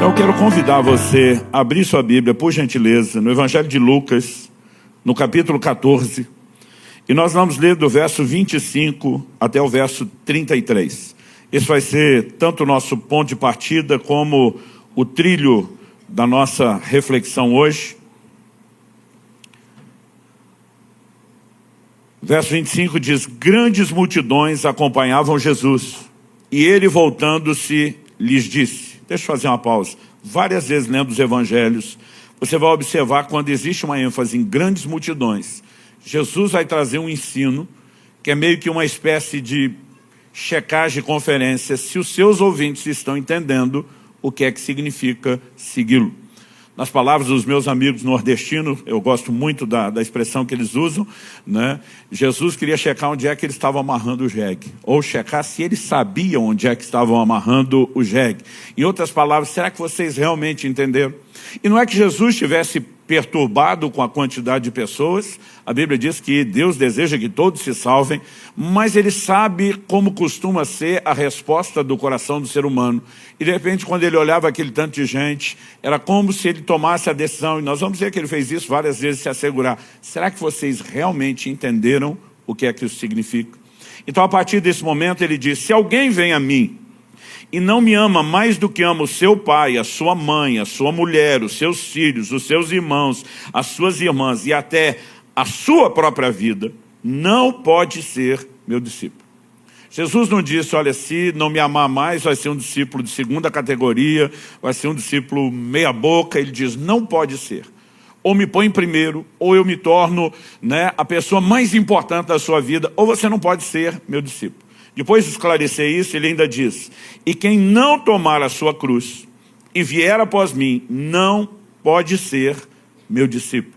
Então eu quero convidar você a abrir sua Bíblia, por gentileza, no Evangelho de Lucas, no capítulo 14. E nós vamos ler do verso 25 até o verso 33. Esse vai ser tanto o nosso ponto de partida como o trilho da nossa reflexão hoje. Verso 25 diz: grandes multidões acompanhavam Jesus, e ele, voltando-se, lhes disse... Deixa eu fazer uma pausa. Várias vezes lendo os evangelhos, você vai observar quando existe uma ênfase em grandes multidões, Jesus vai trazer um ensino que é meio que uma espécie de checagem de conferência, se os seus ouvintes estão entendendo o que é que significa segui-lo. Nas palavras dos meus amigos nordestinos, eu gosto muito da expressão que eles usam, né? Jesus queria checar onde é que eles estavam amarrando o jegue, ou checar se eles sabiam onde é que estavam amarrando o jegue. Em outras palavras, será que vocês realmente entenderam? E não é que Jesus estivesse perturbado com a quantidade de pessoas. A Bíblia diz que Deus deseja que todos se salvem, mas Ele sabe como costuma ser a resposta do coração do ser humano. E de repente, quando Ele olhava aquele tanto de gente, era como se Ele tomasse a decisão, e nós vamos ver que Ele fez isso várias vezes, se assegurar: será que vocês realmente entenderam o que é que isso significa? Então, a partir desse momento, Ele diz: se alguém vem a mim e não me ama mais do que ama o seu pai, a sua mãe, a sua mulher, os seus filhos, os seus irmãos, as suas irmãs e até a sua própria vida, não pode ser meu discípulo. Jesus não disse: olha, se não me amar mais, vai ser um discípulo de segunda categoria, vai ser um discípulo meia boca. Ele diz: não pode ser. Ou me põe primeiro, ou eu me torno, a pessoa mais importante da sua vida, ou você não pode ser meu discípulo. Depois de esclarecer isso, ele ainda diz: e quem não tomar a sua cruz e vier após mim, não pode ser meu discípulo.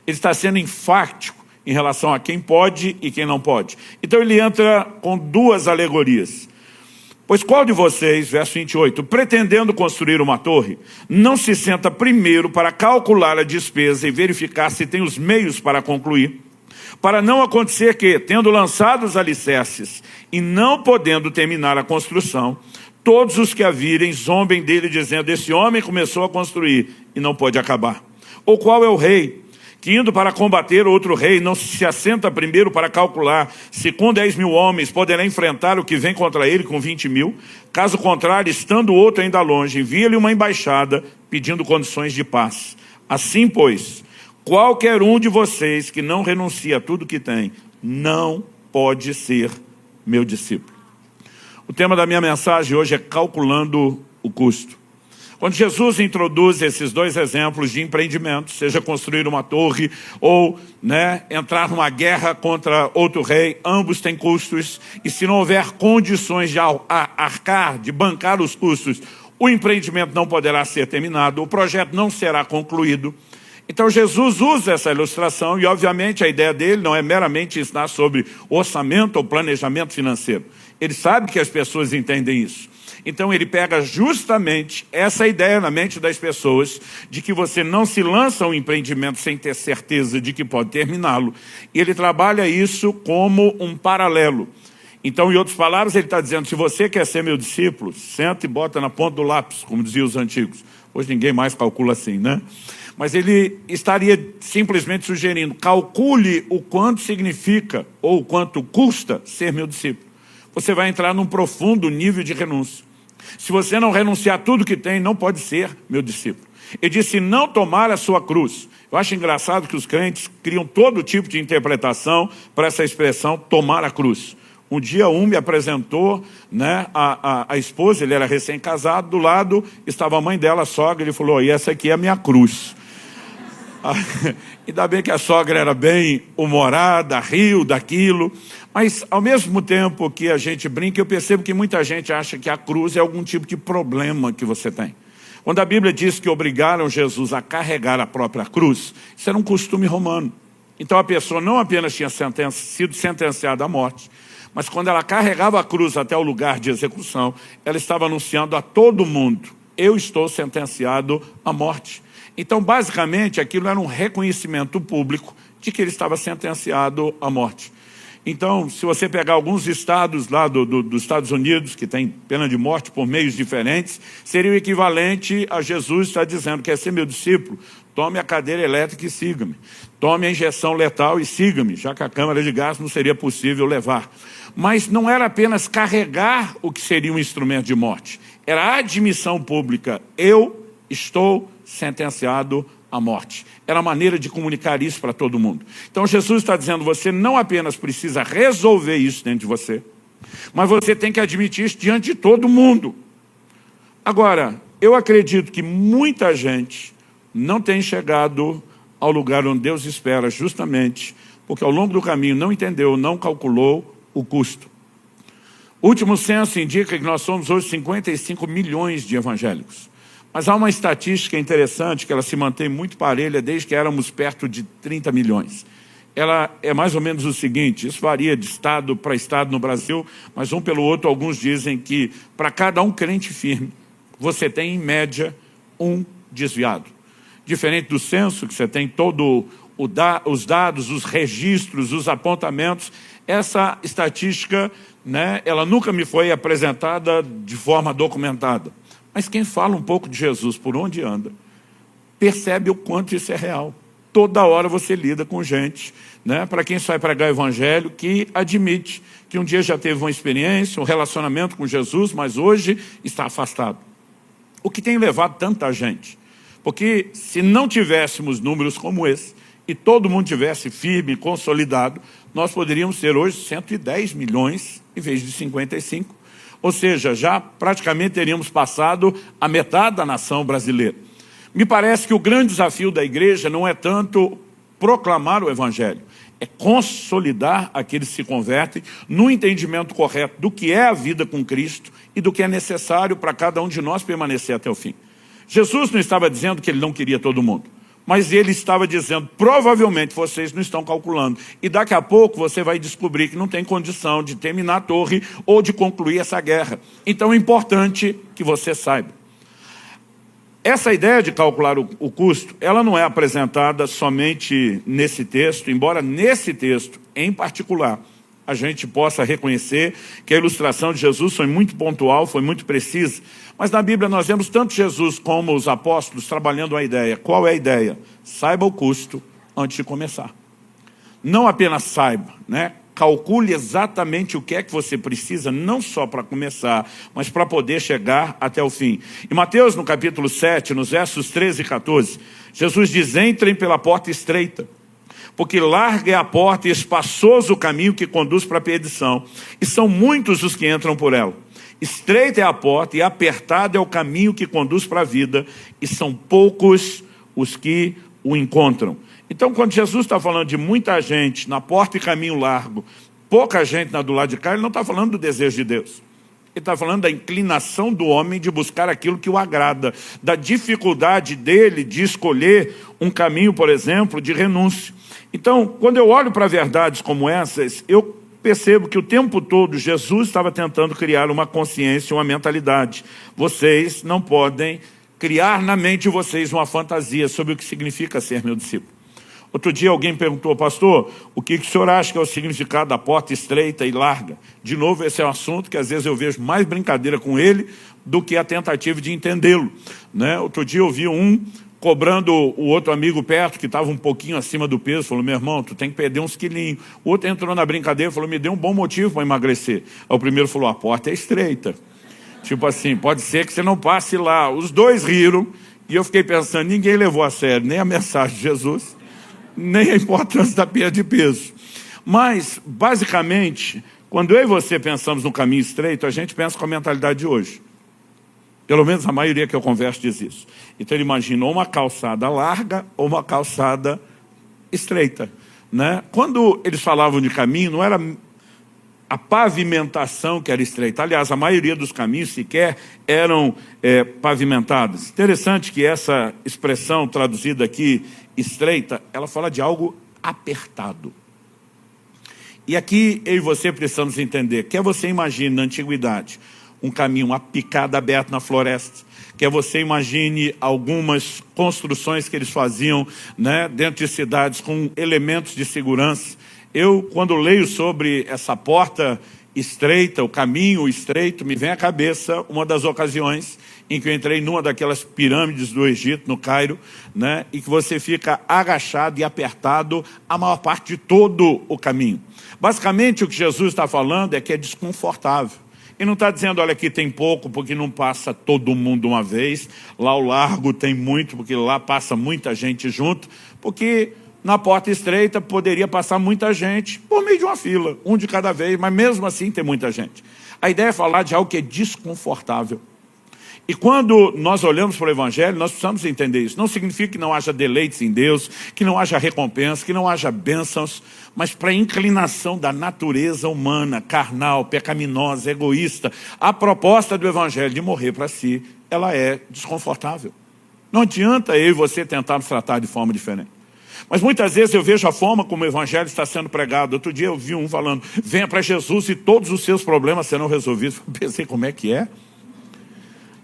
Ele está sendo enfático em relação a quem pode e quem não pode. Então ele entra com duas alegorias. Pois qual de vocês, verso 28, pretendendo construir uma torre, não se senta primeiro para calcular a despesa e verificar se tem os meios para concluir? Para não acontecer que, tendo lançado os alicerces e não podendo terminar a construção, todos os que a virem zombem dele, dizendo: esse homem começou a construir e não pode acabar. Ou qual é o rei que, indo para combater outro rei, não se assenta primeiro para calcular se com 10.000 homens poderá enfrentar o que vem contra ele com 20.000? Caso contrário, estando o outro ainda longe, envia-lhe uma embaixada pedindo condições de paz. Assim, pois, qualquer um de vocês que não renuncia a tudo que tem, não pode ser meu discípulo. O tema da minha mensagem hoje é calculando o custo. Quando Jesus introduz esses dois exemplos de empreendimento, seja construir uma torre ou entrar numa guerra contra outro rei, ambos têm custos, e se não houver condições de arcar, de bancar os custos, o empreendimento não poderá ser terminado, o projeto não será concluído. Então Jesus usa essa ilustração e, obviamente, a ideia dele não é meramente ensinar sobre orçamento ou planejamento financeiro. Ele sabe que as pessoas entendem isso. Então ele pega justamente essa ideia na mente das pessoas de que você não se lança um empreendimento sem ter certeza de que pode terminá-lo. E ele trabalha isso como um paralelo. Então, em outras palavras, ele está dizendo: se você quer ser meu discípulo, senta e bota na ponta do lápis, como diziam os antigos. Hoje ninguém mais calcula assim, né? Mas ele estaria simplesmente sugerindo: calcule o quanto significa ou o quanto custa ser meu discípulo. Você vai entrar num profundo nível de renúncia. Se você não renunciar a tudo que tem, não pode ser meu discípulo. Ele disse: não tomar a sua cruz. Eu acho engraçado que os crentes criam todo tipo de interpretação para essa expressão tomar a cruz. Um dia me apresentou a esposa, ele era recém-casado, do lado estava a mãe dela, a sogra, ele falou: e essa aqui é a minha cruz. Ainda bem que a sogra era bem humorada, riu daquilo, mas ao mesmo tempo que a gente brinca, eu percebo que muita gente acha que a cruz é algum tipo de problema que você tem. Quando a Bíblia diz que obrigaram Jesus a carregar a própria cruz, isso era um costume romano. Então a pessoa não apenas tinha sido sentenciada à morte, mas quando ela carregava a cruz até o lugar de execução, ela estava anunciando a todo mundo: eu estou sentenciado à morte. Então, basicamente, aquilo era um reconhecimento público de que ele estava sentenciado à morte. Então, se você pegar alguns estados lá dos Estados Unidos, que tem pena de morte por meios diferentes, seria o equivalente a Jesus estar dizendo: quer ser meu discípulo? Tome a cadeira elétrica e siga-me. Tome a injeção letal e siga-me, já que a câmara de gás não seria possível levar. Mas não era apenas carregar o que seria um instrumento de morte. Era a admissão pública: eu estou sentenciado à morte. Era a maneira de comunicar isso para todo mundo. Então Jesus está dizendo: você não apenas precisa resolver isso dentro de você, mas você tem que admitir isso diante de todo mundo. Agora, eu acredito que muita gente não tem chegado ao lugar onde Deus espera, justamente porque ao longo do caminho não entendeu, não calculou o custo. O último censo indica que nós somos hoje 55 milhões de evangélicos. Mas há uma estatística interessante, que ela se mantém muito parelha desde que éramos perto de 30 milhões. Ela é mais ou menos o seguinte: isso varia de estado para estado no Brasil, mas um pelo outro, alguns dizem que para cada um crente firme, você tem em média um desviado. Diferente do censo, que você tem todo os dados, os registros, os apontamentos, essa estatística, né, ela nunca me foi apresentada de forma documentada. Mas quem fala um pouco de Jesus por onde anda, percebe o quanto isso é real. Toda hora você lida com gente, né, para quem vai pregar o evangelho, que admite que um dia já teve uma experiência, um relacionamento com Jesus, mas hoje está afastado. O que tem levado tanta gente? Porque se não tivéssemos números como esse, e todo mundo tivesse firme, consolidado, nós poderíamos ter hoje 110 milhões em vez de 55. Ou seja, já praticamente teríamos passado a metade da nação brasileira. Me parece que o grande desafio da igreja não é tanto proclamar o evangelho, é consolidar aqueles que se convertem no entendimento correto do que é a vida com Cristo e do que é necessário para cada um de nós permanecer até o fim. Jesus não estava dizendo que ele não queria todo mundo, mas ele estava dizendo: provavelmente vocês não estão calculando, e daqui a pouco você vai descobrir que não tem condição de terminar a torre ou de concluir essa guerra. Então é importante que você saiba. Essa ideia de calcular o custo, ela não é apresentada somente nesse texto, embora nesse texto em particular a gente possa reconhecer que a ilustração de Jesus foi muito pontual, foi muito precisa. Mas na Bíblia nós vemos tanto Jesus como os apóstolos trabalhando a ideia. Qual é a ideia? Saiba o custo antes de começar. Não apenas saiba, né? Calcule exatamente o que é que você precisa, não só para começar, mas para poder chegar até o fim. Em Mateus, no capítulo 7, nos versos 13 e 14, Jesus diz: entrem pela porta estreita, porque larga é a porta e espaçoso o caminho que conduz para a perdição, e são muitos os que entram por ela. Estreita é a porta e apertado é o caminho que conduz para a vida, e são poucos os que o encontram. Então, quando Jesus está falando de muita gente na porta e caminho largo, pouca gente do lado de cá, ele não está falando do desejo de Deus. Ele está falando da inclinação do homem de buscar aquilo que o agrada, da dificuldade dele de escolher um caminho, por exemplo, de renúncia. Então, quando eu olho para verdades como essas, eu percebo que o tempo todo Jesus estava tentando criar uma consciência, uma mentalidade. Vocês não podem criar na mente de vocês uma fantasia sobre o que significa ser meu discípulo. Outro dia alguém perguntou: pastor, o que o senhor acha que é o significado da porta estreita e larga? De novo, esse é um assunto que às vezes eu vejo mais brincadeira com ele do que a tentativa de entendê-lo, né? Outro dia eu vi um cobrando o outro amigo perto, que estava um pouquinho acima do peso, falou: meu irmão, tu tem que perder uns quilinhos. O outro entrou na brincadeira e falou: me dê um bom motivo para emagrecer. Aí o primeiro falou: a porta é estreita. Tipo assim, pode ser que você não passe lá. Os dois riram e eu fiquei pensando, ninguém levou a sério nem a mensagem de Jesus, nem a importância da perda de peso. Mas, basicamente, quando eu e você pensamos no caminho estreito, a gente pensa com a mentalidade de hoje. Pelo menos a maioria que eu converso diz isso. Então ele imagina ou uma calçada larga ou uma calçada estreita, né? Quando eles falavam de caminho, não era a pavimentação que era estreita. Aliás, a maioria dos caminhos sequer eram pavimentados. Interessante que essa expressão traduzida aqui, estreita, ela fala de algo apertado. E aqui eu e você precisamos entender. Quer você imagine na antiguidade um caminho, uma picada aberta na floresta. Quer você imagine algumas construções que eles faziam, né, dentro de cidades com elementos de segurança. Eu, quando leio sobre essa porta estreita, o caminho estreito, me vem à cabeça uma das ocasiões em que eu entrei numa daquelas pirâmides do Egito, no Cairo, né, e que você fica agachado e apertado a maior parte de todo o caminho. Basicamente, o que Jesus está falando é que é desconfortável. E não está dizendo, olha, aqui tem pouco, porque não passa todo mundo uma vez, lá ao largo tem muito, porque lá passa muita gente junto, porque na porta estreita poderia passar muita gente por meio de uma fila, um de cada vez, mas mesmo assim tem muita gente. A ideia é falar de algo que é desconfortável. E quando nós olhamos para o Evangelho, nós precisamos entender isso. Não significa que não haja deleites em Deus, que não haja recompensa, que não haja bênçãos, mas para a inclinação da natureza humana, carnal, pecaminosa, egoísta, a proposta do Evangelho de morrer para si, ela é desconfortável. Não adianta eu e você tentar nos tratar de forma diferente. Mas muitas vezes eu vejo a forma como o Evangelho está sendo pregado. Outro dia eu vi um falando, venha para Jesus e todos os seus problemas serão resolvidos. Eu pensei, como é que é?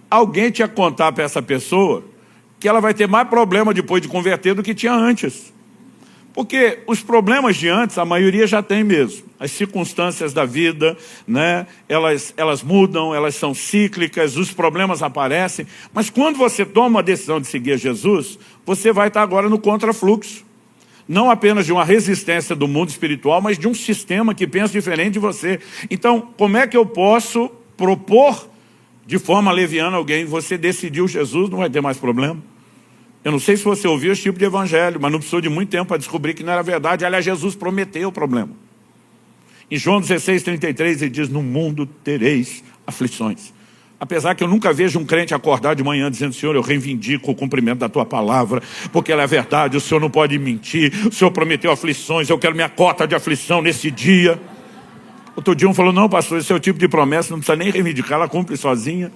Alguém tinha que contar para essa pessoa que ela vai ter mais problema depois de converter do que tinha antes. Porque os problemas de antes, a maioria já tem mesmo. As circunstâncias da vida, né, elas mudam, elas são cíclicas, os problemas aparecem. Mas quando você toma a decisão de seguir Jesus, você vai estar agora no contrafluxo. Não apenas de uma resistência do mundo espiritual, mas de um sistema que pensa diferente de você. Então, como é que eu posso propor de forma leviana alguém, você decidiu Jesus, não vai ter mais problema? Eu não sei se você ouviu esse tipo de evangelho, mas não precisou de muito tempo para descobrir que não era verdade. Aliás, Jesus prometeu o problema. Em João 16:33, ele diz, no mundo tereis aflições. Apesar que eu nunca vejo um crente acordar de manhã dizendo, Senhor, eu reivindico o cumprimento da tua palavra, porque ela é verdade, o Senhor não pode mentir, o Senhor prometeu aflições, eu quero minha cota de aflição nesse dia. Outro dia um falou, não pastor, esse é o tipo de promessa, não precisa nem reivindicar, ela cumpre sozinha.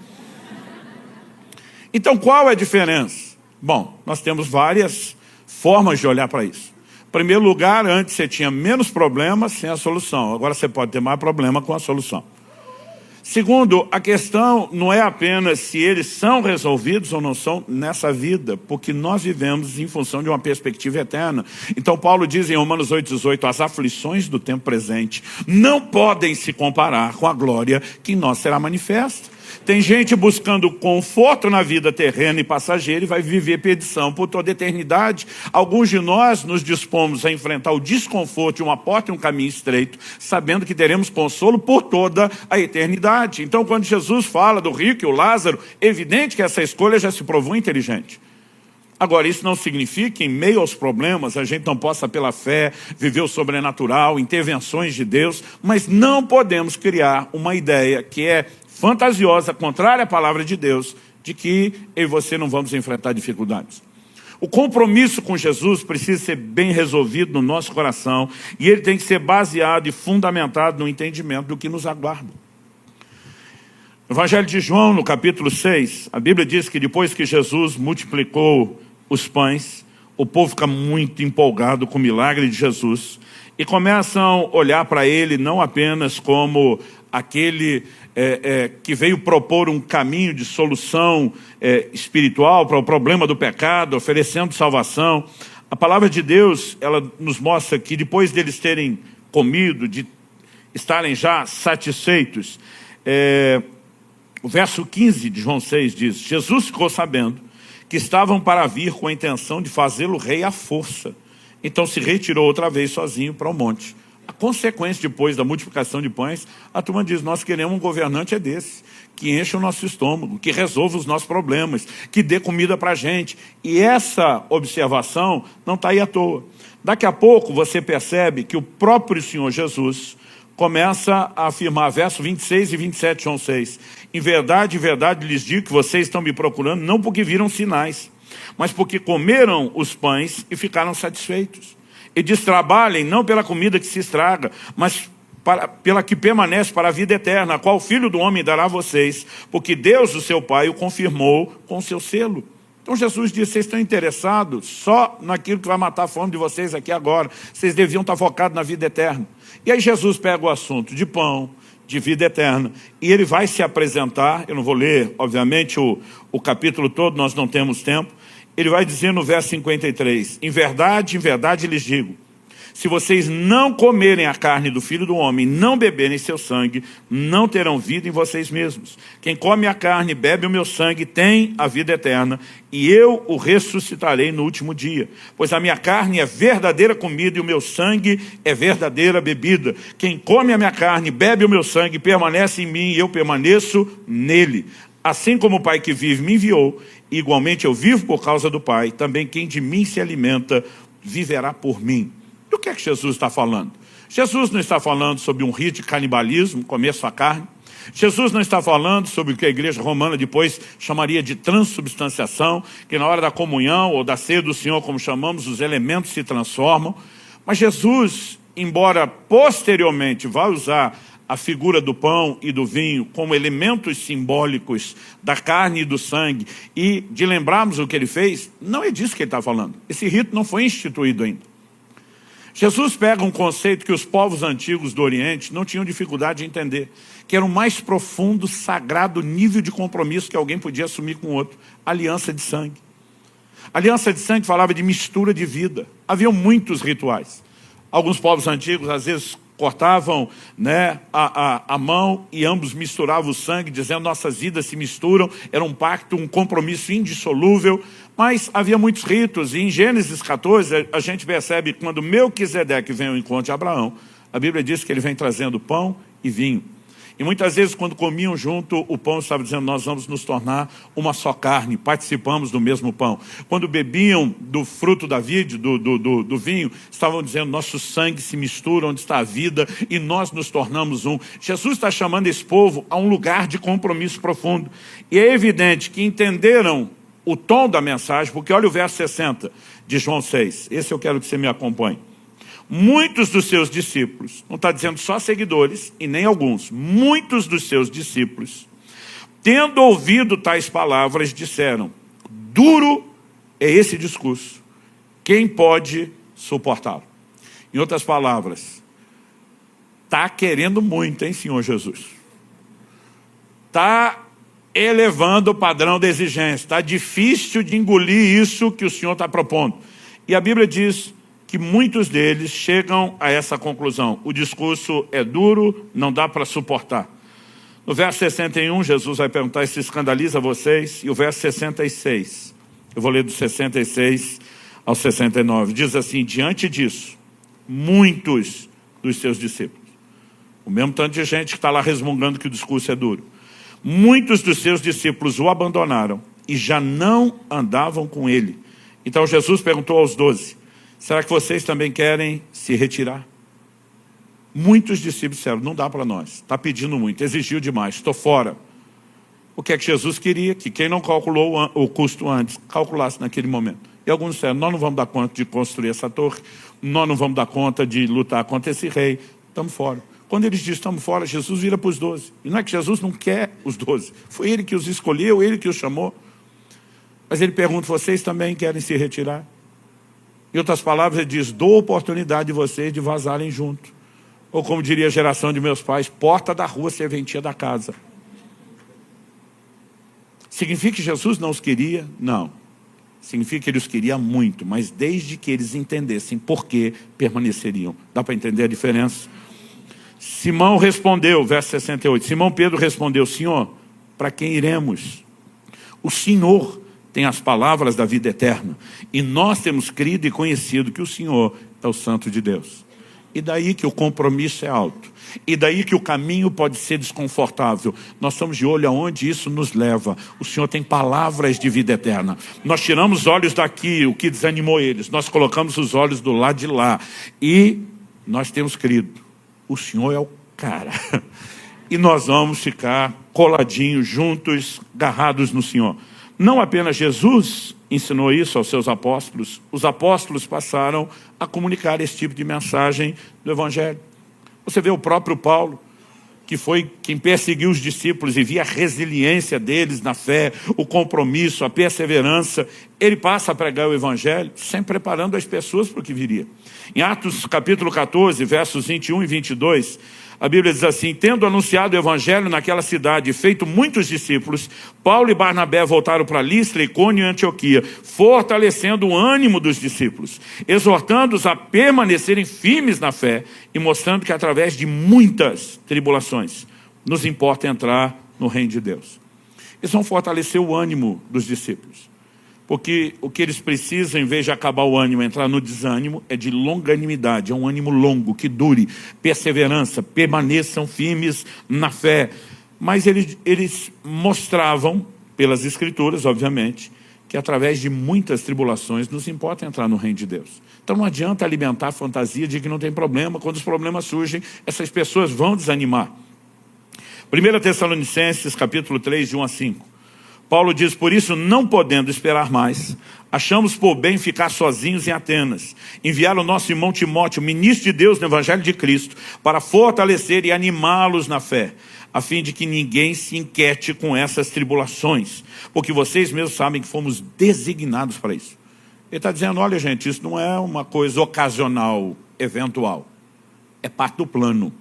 Então qual é a diferença? Bom, nós temos várias formas de olhar para isso. Em primeiro lugar, antes você tinha menos problemas sem a solução, agora você pode ter mais problema com a solução. Segundo, a questão não é apenas se eles são resolvidos ou não são nessa vida, porque nós vivemos em função de uma perspectiva eterna. Então Paulo diz em Romanos 8:18, as aflições do tempo presente não podem se comparar com a glória que em nós será manifesta. Tem gente buscando conforto na vida terrena e passageira e vai viver perdição por toda a eternidade. Alguns de nós nos dispomos a enfrentar o desconforto de uma porta e um caminho estreito, sabendo que teremos consolo por toda a eternidade. Então, quando Jesus fala do rico e o Lázaro, é evidente que essa escolha já se provou inteligente. Agora, isso não significa que em meio aos problemas a gente não possa, pela fé, viver o sobrenatural, intervenções de Deus, mas não podemos criar uma ideia que é fantasiosa, contrária à palavra de Deus, de que eu e você não vamos enfrentar dificuldades. O compromisso com Jesus precisa ser bem resolvido no nosso coração e ele tem que ser baseado e fundamentado no entendimento do que nos aguarda. No Evangelho de João, no capítulo 6, a Bíblia diz que depois que Jesus multiplicou os pães, o povo fica muito empolgado com o milagre de Jesus e começam a olhar para ele não apenas como aquele que veio propor um caminho de solução espiritual para o problema do pecado, oferecendo salvação. A palavra de Deus, ela nos mostra que depois deles terem comido, de estarem já satisfeitos, o verso 15 de João 6 diz, Jesus ficou sabendo que estavam para vir com a intenção de fazê-lo rei à força. Então se retirou outra vez sozinho para o monte. A consequência depois da multiplicação de pães, a turma diz, nós queremos um governante desse, que enche o nosso estômago, que resolva os nossos problemas, que dê comida para a gente. E essa observação não está aí à toa. Daqui a pouco você percebe que o próprio Senhor Jesus começa a afirmar, verso 26 e 27, João 6, em verdade lhes digo que vocês estão me procurando, não porque viram sinais, mas porque comeram os pães e ficaram satisfeitos. E diz, trabalhem não pela comida que se estraga, mas pela que permanece para a vida eterna, a qual o Filho do Homem dará a vocês, porque Deus, o seu Pai, o confirmou com o seu selo. Então Jesus disse, vocês estão interessados só naquilo que vai matar a fome de vocês aqui agora. Vocês deviam estar focados na vida eterna. E aí Jesus pega o assunto de pão, de vida eterna, e ele vai se apresentar, eu não vou ler, obviamente, o capítulo todo, nós não temos tempo. Ele vai dizer no verso 53, em verdade lhes digo, Se vocês não comerem a carne do Filho do Homem, não beberem seu sangue, não terão vida em vocês mesmos. Quem come a carne e bebe o meu sangue tem a vida eterna, e eu o ressuscitarei no último dia. Pois a minha carne é verdadeira comida e o meu sangue é verdadeira bebida. Quem come a minha carne e bebe o meu sangue permanece em mim e eu permaneço nele. Assim como o Pai que vive me enviou, igualmente eu vivo por causa do Pai, também quem de mim se alimenta viverá por mim. Do que é que Jesus está falando? Jesus não está falando sobre um rito de canibalismo, comer sua carne. Jesus não está falando sobre o que a igreja romana depois chamaria de transubstanciação, que na hora da comunhão ou da ceia do Senhor, como chamamos, os elementos se transformam. Mas Jesus, embora posteriormente vá usar a figura do pão e do vinho como elementos simbólicos da carne e do sangue, e de lembrarmos o que ele fez, não é disso que ele está falando. Esse rito não foi instituído ainda. Jesus pega um conceito que os povos antigos do Oriente não tinham dificuldade de entender, que era o mais profundo, sagrado nível de compromisso que alguém podia assumir com o outro: aliança de sangue. A aliança de sangue falava de mistura de vida. Havia muitos rituais. Alguns povos antigos, às vezes, cortavam, né, a mão e ambos misturavam o sangue, dizendo nossas vidas se misturam. Era um pacto, um compromisso indissolúvel. Mas havia muitos ritos, e em Gênesis 14 a gente percebe que quando Melquisedeque vem ao encontro de Abraão, a Bíblia diz que ele vem trazendo pão e vinho. E muitas vezes quando comiam junto, o pão estava dizendo: nós vamos nos tornar uma só carne, participamos do mesmo pão. Quando bebiam do fruto da vide, do vinho, estavam dizendo: nosso sangue se mistura, onde está a vida, e nós nos tornamos um. Jesus está chamando esse povo a um lugar de compromisso profundo. E é evidente que entenderam o tom da mensagem, porque olha o verso 60 de João 6. Esse eu quero que você me acompanhe. Muitos dos seus discípulos, não está dizendo só seguidores, e nem alguns, muitos dos seus discípulos, tendo ouvido tais palavras, disseram: duro é esse discurso, quem pode suportá-lo? Em outras palavras, está querendo muito, hein, Senhor Jesus? Está elevando o padrão da exigência, está difícil de engolir isso que o Senhor está propondo. E a Bíblia diz que muitos deles chegam a essa conclusão: o discurso é duro, não dá para suportar. No verso 61, Jesus vai perguntar: se escandaliza vocês? E o verso 66, eu vou ler do 66 ao 69, diz assim: diante disso, muitos dos seus discípulos, o mesmo tanto de gente que está lá resmungando que o discurso é duro, muitos dos seus discípulos o abandonaram e já não andavam com ele. Então Jesus perguntou aos 12: será que vocês também querem se retirar? Muitos discípulos disseram: não dá para nós, está pedindo muito, exigiu demais, estou fora. O que é que Jesus queria? Que quem não calculou o custo antes, calculasse naquele momento. E alguns disseram: nós não vamos dar conta de construir essa torre, nós não vamos dar conta de lutar contra esse rei, estamos fora. Quando eles dizem estamos fora, Jesus vira para os 12. E não é que Jesus não quer os 12, foi ele que os escolheu, ele que os chamou. Mas ele pergunta: vocês também querem se retirar? Em outras palavras, ele diz: dou oportunidade de vocês de vazarem junto. Ou como diria a geração de meus pais: porta da rua, serventia da casa. Significa que Jesus não os queria? Não. Significa que ele os queria muito, mas desde que eles entendessem por que permaneceriam. Dá para entender a diferença? Simão respondeu, verso 68, Simão Pedro respondeu: Senhor, para quem iremos? O Senhor tem as palavras da vida eterna, e nós temos crido e conhecido que o Senhor é o Santo de Deus. E daí que o compromisso é alto, e daí que o caminho pode ser desconfortável. Nós estamos de olho aonde isso nos leva. O Senhor tem palavras de vida eterna. Nós tiramos os olhos daqui, o que desanimou eles, nós colocamos os olhos do lado de lá, e nós temos crido: o Senhor é o cara. E nós vamos ficar coladinhos, juntos, agarrados no Senhor. Não apenas Jesus ensinou isso aos seus apóstolos, os apóstolos passaram a comunicar esse tipo de mensagem do Evangelho. Você vê o próprio Paulo, que foi quem perseguiu os discípulos e via a resiliência deles na fé, o compromisso, a perseverança. Ele passa a pregar o Evangelho, sempre preparando as pessoas para o que viria. Em Atos capítulo 14, versos 21 e 22, A Bíblia diz assim: tendo anunciado o evangelho naquela cidade e feito muitos discípulos, Paulo e Barnabé voltaram para Listra, Icônio e Antioquia, fortalecendo o ânimo dos discípulos, exortando-os a permanecerem firmes na fé e mostrando que através de muitas tribulações nos importa entrar no reino de Deus. Eles vão fortalecer o ânimo dos discípulos, porque o que eles precisam, em vez de acabar o ânimo, entrar no desânimo, é de longanimidade, é um ânimo longo, que dure, perseverança, permaneçam firmes na fé. Mas eles mostravam, pelas Escrituras, obviamente, que através de muitas tribulações nos importa entrar no reino de Deus. Então não adianta alimentar a fantasia de que não tem problema. Quando os problemas surgem, essas pessoas vão desanimar. 1 Tessalonicenses, capítulo 3, de 1 a 5. Paulo diz: por isso, não podendo esperar mais, achamos por bem ficar sozinhos em Atenas, enviar o nosso irmão Timóteo, ministro de Deus no Evangelho de Cristo, para fortalecer e animá-los na fé, a fim de que ninguém se inquiete com essas tribulações, porque vocês mesmos sabem que fomos designados para isso. Ele está dizendo: olha, gente, isso não é uma coisa ocasional, eventual, é parte do plano.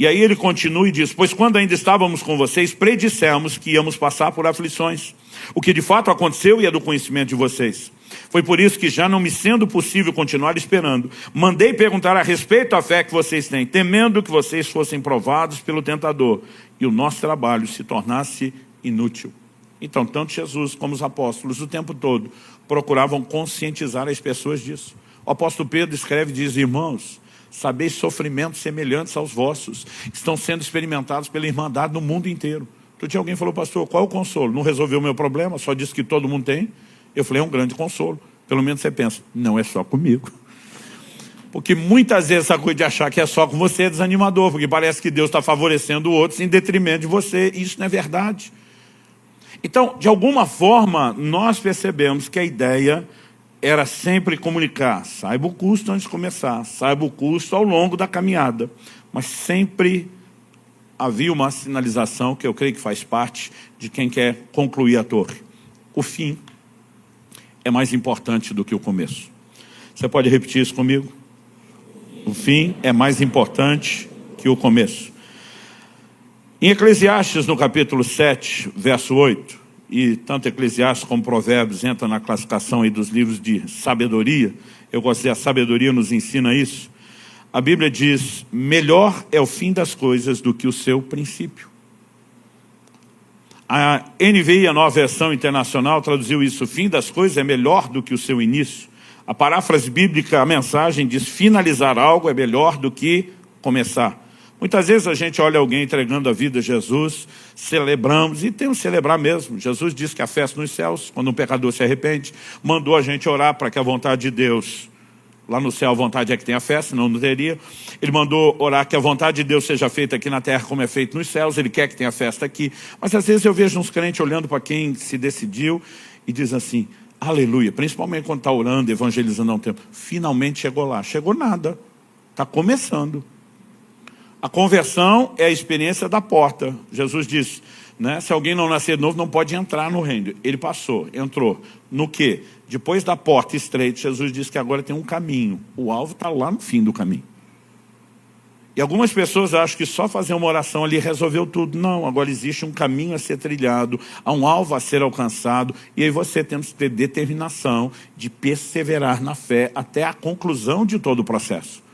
E aí ele continua e diz: pois quando ainda estávamos com vocês, predissemos que íamos passar por aflições. O que de fato aconteceu e é do conhecimento de vocês. Foi por isso que, já não me sendo possível continuar esperando, mandei perguntar a respeito à fé que vocês têm, temendo que vocês fossem provados pelo tentador e o nosso trabalho se tornasse inútil. Então, tanto Jesus como os apóstolos, o tempo todo, procuravam conscientizar as pessoas disso. O apóstolo Pedro escreve e diz: irmãos, sabeis sofrimentos semelhantes aos vossos, que estão sendo experimentados pela Irmandade no mundo inteiro. Então tinha alguém que falou: pastor, qual é o consolo? Não resolveu o meu problema, só disse que todo mundo tem. Eu falei: é um grande consolo. Pelo menos você pensa, não é só comigo. Porque muitas vezes essa coisa de achar que é só com você é desanimador, porque parece que Deus está favorecendo outros em detrimento de você, e isso não é verdade. Então, de alguma forma, nós percebemos que a ideia era sempre comunicar: saiba o custo antes de começar, saiba o custo ao longo da caminhada, mas sempre havia uma sinalização que eu creio que faz parte de quem quer concluir a torre: o fim é mais importante do que o começo. Você pode repetir isso comigo? O fim é mais importante que o começo. Em Eclesiastes, no capítulo 7, verso 8, e tanto Eclesiastes como Provérbios entram na classificação aí dos livros de sabedoria, eu gosto de dizer, a sabedoria nos ensina isso. A Bíblia diz: melhor é o fim das coisas do que o seu princípio. A NVI, a Nova Versão Internacional, traduziu isso: o fim das coisas é melhor do que o seu início. A paráfrase bíblica, a mensagem, diz: finalizar algo é melhor do que começar. Muitas vezes a gente olha alguém entregando a vida a Jesus, celebramos, e temos que celebrar mesmo. Jesus disse que há festa nos céus, quando um pecador se arrepende. Mandou a gente orar para que a vontade de Deus, lá no céu a vontade é que tenha festa, senão não teria. Ele mandou orar que a vontade de Deus seja feita aqui na terra como é feito nos céus. Ele quer que tenha festa aqui. Mas às vezes eu vejo uns crentes olhando para quem se decidiu e diz assim: aleluia, principalmente quando está orando, evangelizando há um tempo, finalmente chegou lá. Chegou nada, está começando. A conversão é a experiência da porta. Jesus disse, né, se alguém não nascer de novo, não pode entrar no reino. Ele passou, entrou. No quê? Depois da porta estreita, Jesus disse que agora tem um caminho. O alvo está lá no fim do caminho. E algumas pessoas acham que só fazer uma oração ali resolveu tudo. Não, agora existe um caminho a ser trilhado, há um alvo a ser alcançado, e aí você tem que ter determinação de perseverar na fé até a conclusão de todo o processo.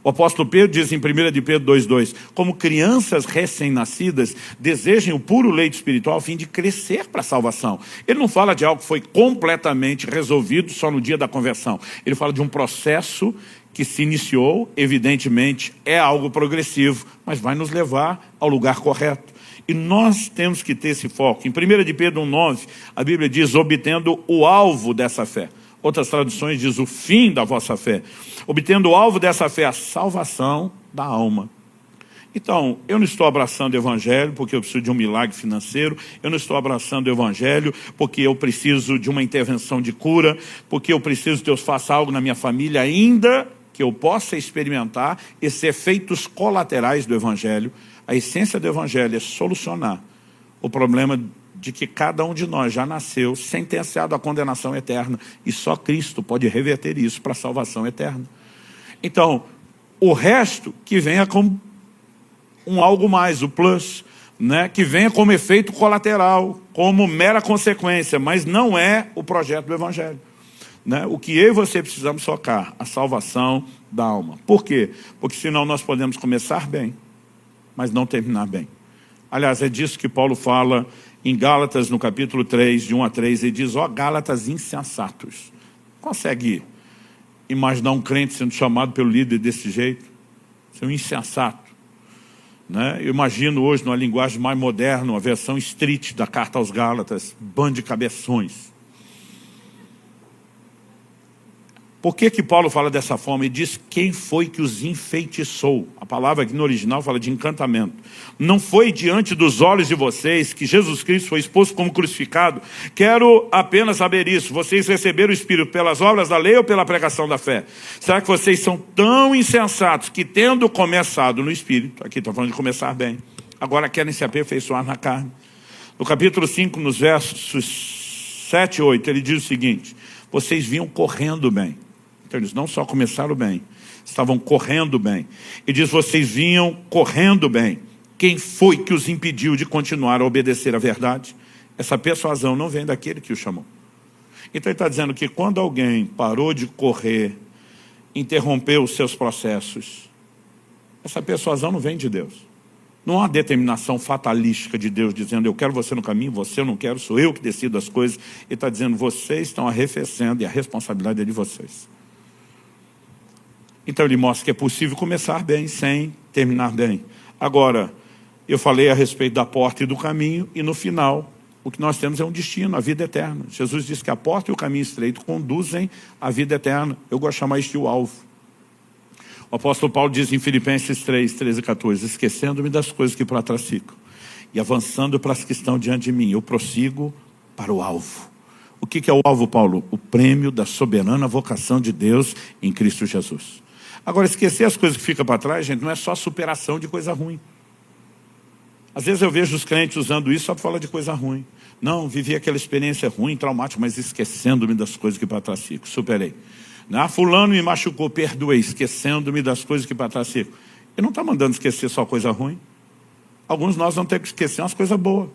O apóstolo Pedro diz em 1 de Pedro 2,2, como crianças recém-nascidas, desejem o puro leite espiritual a fim de crescer para a salvação. Ele não fala de algo que foi completamente resolvido só no dia da conversão. Ele fala de um processo que se iniciou, evidentemente é algo progressivo, mas vai nos levar ao lugar correto. E nós temos que ter esse foco. Em 1 de Pedro 1,9, a Bíblia diz, obtendo o alvo dessa fé. Outras traduções diz o fim da vossa fé. Obtendo o alvo dessa fé, a salvação da alma. Então, eu não estou abraçando o evangelho porque eu preciso de um milagre financeiro. Eu não estou abraçando o evangelho porque eu preciso de uma intervenção de cura. Porque eu preciso que Deus faça algo na minha família, ainda que eu possa experimentar esses efeitos colaterais do evangelho. A essência do evangelho é solucionar o problema de que cada um de nós já nasceu sentenciado à condenação eterna, e só Cristo pode reverter isso para a salvação eterna. Então, o resto que venha como um algo mais, o plus, né, que venha como efeito colateral, como mera consequência, mas não é o projeto do Evangelho. Né? O que eu e você precisamos focar, a salvação da alma. Por quê? Porque senão nós podemos começar bem, mas não terminar bem. Aliás, é disso que Paulo fala em Gálatas, no capítulo 3, de 1 a 3, ele diz, ó Gálatas insensatos. Consegue imaginar um crente sendo chamado pelo líder desse jeito? Isso é um insensato. Né? Eu imagino hoje, numa linguagem mais moderna, a versão street da carta aos Gálatas, bando de cabeções. Por que Paulo fala dessa forma? Ele diz, quem foi que os enfeitiçou? A palavra aqui no original fala de encantamento. Não foi diante dos olhos de vocês que Jesus Cristo foi exposto como crucificado? Quero apenas saber isso. Vocês receberam o Espírito pelas obras da lei ou pela pregação da fé? Será que vocês são tão insensatos que, tendo começado no Espírito, aqui está falando de começar bem, agora querem se aperfeiçoar na carne? No capítulo 5, nos versos 7 e 8, ele diz o seguinte, vocês vinham correndo bem. Então eles não só começaram bem, estavam correndo bem. E diz, vocês vinham correndo bem. Quem foi que os impediu de continuar a obedecer à verdade? Essa persuasão não vem daquele que o chamou. Então ele está dizendo que quando alguém parou de correr, interrompeu os seus processos, essa persuasão não vem de Deus. Não há uma determinação fatalística de Deus dizendo, eu quero você no caminho, você eu não quero, sou eu que decido as coisas. Ele está dizendo, vocês estão arrefecendo e a responsabilidade é de vocês. Então ele mostra que é possível começar bem sem terminar bem. Agora, eu falei a respeito da porta e do caminho, e no final, o que nós temos é um destino, a vida eterna. Jesus disse que a porta e o caminho estreito conduzem à vida eterna. Eu gosto de chamar isso de o alvo. O apóstolo Paulo diz em Filipenses 3, 13 e 14, esquecendo-me das coisas que para trás ficam, e avançando para as que estão diante de mim, eu prossigo para o alvo. O que é o alvo, Paulo? O prêmio da soberana vocação de Deus em Cristo Jesus. Agora, esquecer as coisas que ficam para trás, gente, não é só superação de coisa ruim. Às vezes eu vejo os crentes usando isso só para falar de coisa ruim. Não, vivi aquela experiência ruim, traumática, mas esquecendo-me das coisas que para trás ficam. Superei. Fulano me machucou, perdoei, esquecendo-me das coisas que para trás ficam. Ele não está mandando esquecer só coisa ruim. Alguns de nós vamos ter que esquecer umas coisas boas.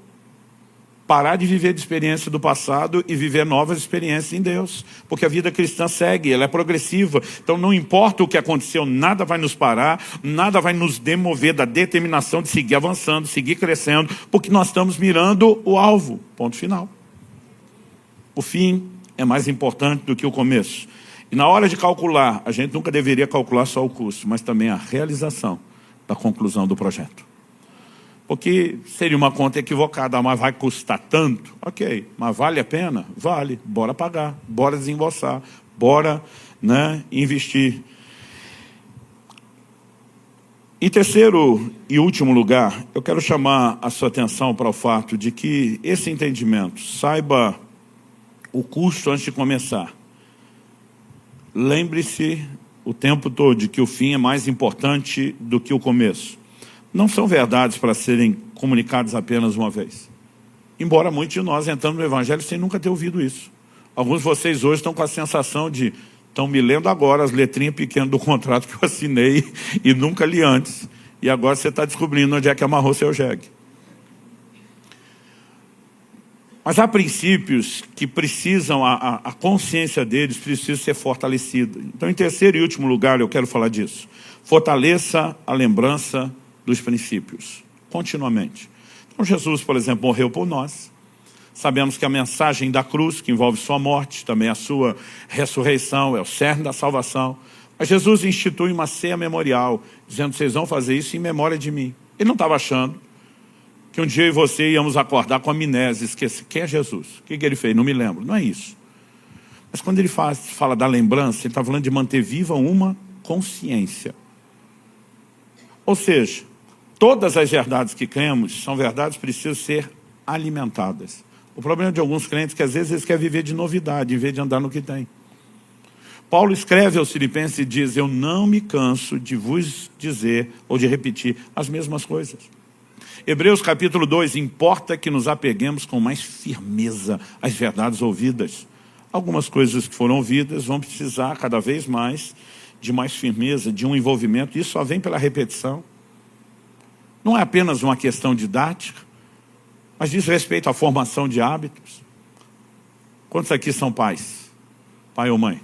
Parar de viver de experiência do passado e viver novas experiências em Deus. Porque a vida cristã segue, ela é progressiva. Então não importa o que aconteceu, nada vai nos parar, nada vai nos demover da determinação de seguir avançando, seguir crescendo, porque nós estamos mirando o alvo. Ponto final. O fim é mais importante do que o começo. E na hora de calcular, a gente nunca deveria calcular só o custo, mas também a realização da conclusão do projeto. Porque seria uma conta equivocada, mas vai custar tanto? Ok, mas vale a pena? Vale, bora pagar, bora desembolsar, bora, investir. Em terceiro e último lugar, eu quero chamar a sua atenção para o fato de que esse entendimento, saiba o custo antes de começar. Lembre-se o tempo todo de que o fim é mais importante do que o começo. Não são verdades para serem comunicadas apenas uma vez. Embora muitos de nós entramos no Evangelho sem nunca ter ouvido isso. Alguns de vocês hoje estão com a sensação de, estão me lendo agora as letrinhas pequenas do contrato que eu assinei e nunca li antes. E agora você está descobrindo onde é que amarrou seu jegue. Mas há princípios que precisam, a consciência deles precisa ser fortalecida. Então, em terceiro e último lugar, eu quero falar disso. Fortaleça a lembrança dos princípios, continuamente. Então Jesus, por exemplo, morreu por nós. Sabemos que a mensagem da cruz, que envolve sua morte, também a sua ressurreição, é o cerne da salvação. Mas Jesus institui uma ceia memorial, dizendo, vocês vão fazer isso em memória de mim. Ele não estava achando que um dia eu e você íamos acordar com amnésia, esquecer quem é Jesus, o que ele fez, não me lembro, não é isso. Mas quando ele fala da lembrança, ele está falando de manter viva uma consciência. Ou seja, todas as verdades que cremos são verdades que precisam ser alimentadas. O problema de alguns crentes é que às vezes eles querem viver de novidade, em vez de andar no que tem. Paulo escreve aos Filipenses e diz, eu não me canso de vos dizer ou de repetir as mesmas coisas. Hebreus capítulo 2, importa que nos apeguemos com mais firmeza às verdades ouvidas. Algumas coisas que foram ouvidas vão precisar cada vez mais de mais firmeza, de um envolvimento. Isso só vem pela repetição. Não é apenas uma questão didática, mas diz respeito à formação de hábitos. Quantos aqui são pais? Pai ou mãe?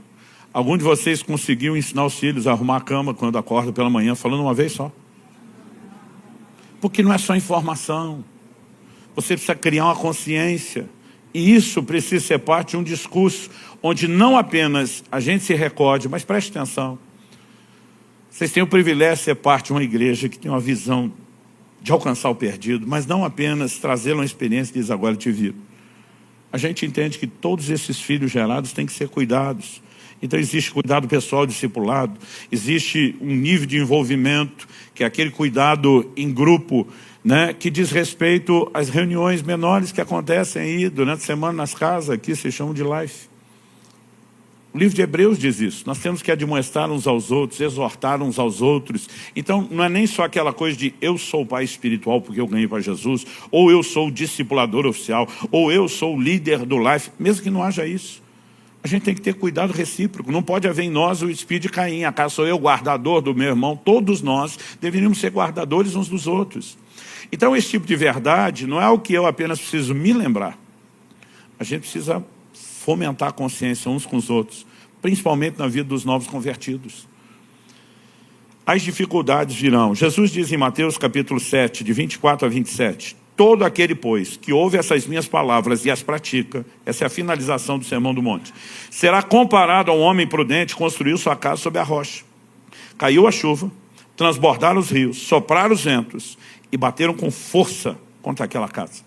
Algum de vocês conseguiu ensinar os filhos a arrumar a cama quando acorda pela manhã, falando uma vez só? Porque não é só informação. Você precisa criar uma consciência. E isso precisa ser parte de um discurso onde não apenas a gente se recorde, mas preste atenção. Vocês têm o privilégio de ser parte de uma igreja que tem uma visão de alcançar o perdido, mas não apenas trazê-lo uma experiência que diz, agora te vi. A gente entende que todos esses filhos gerados têm que ser cuidados. Então existe cuidado pessoal discipulado, existe um nível de envolvimento, que é aquele cuidado em grupo, né, que diz respeito às reuniões menores que acontecem aí durante a semana nas casas, aqui se chamam de life. O livro de Hebreus diz isso, nós temos que admoestar uns aos outros, exortar uns aos outros. Então não é nem só aquela coisa de eu sou o pai espiritual porque eu ganhei para Jesus, ou eu sou o discipulador oficial, ou eu sou o líder do life, mesmo que não haja isso. A gente tem que ter cuidado recíproco, não pode haver em nós o espírito de Caim, acaso sou eu guardador do meu irmão, todos nós deveríamos ser guardadores uns dos outros. Então esse tipo de verdade não é o que eu apenas preciso me lembrar, a gente precisa fomentar a consciência uns com os outros, principalmente na vida dos novos convertidos. As dificuldades virão. Jesus diz em Mateus capítulo 7, de 24 a 27, todo aquele, pois, que ouve essas minhas palavras e as pratica, essa é a finalização do Sermão do Monte, será comparado a um homem prudente que construiu sua casa sobre a rocha. Caiu a chuva, transbordaram os rios, sopraram os ventos e bateram com força contra aquela casa.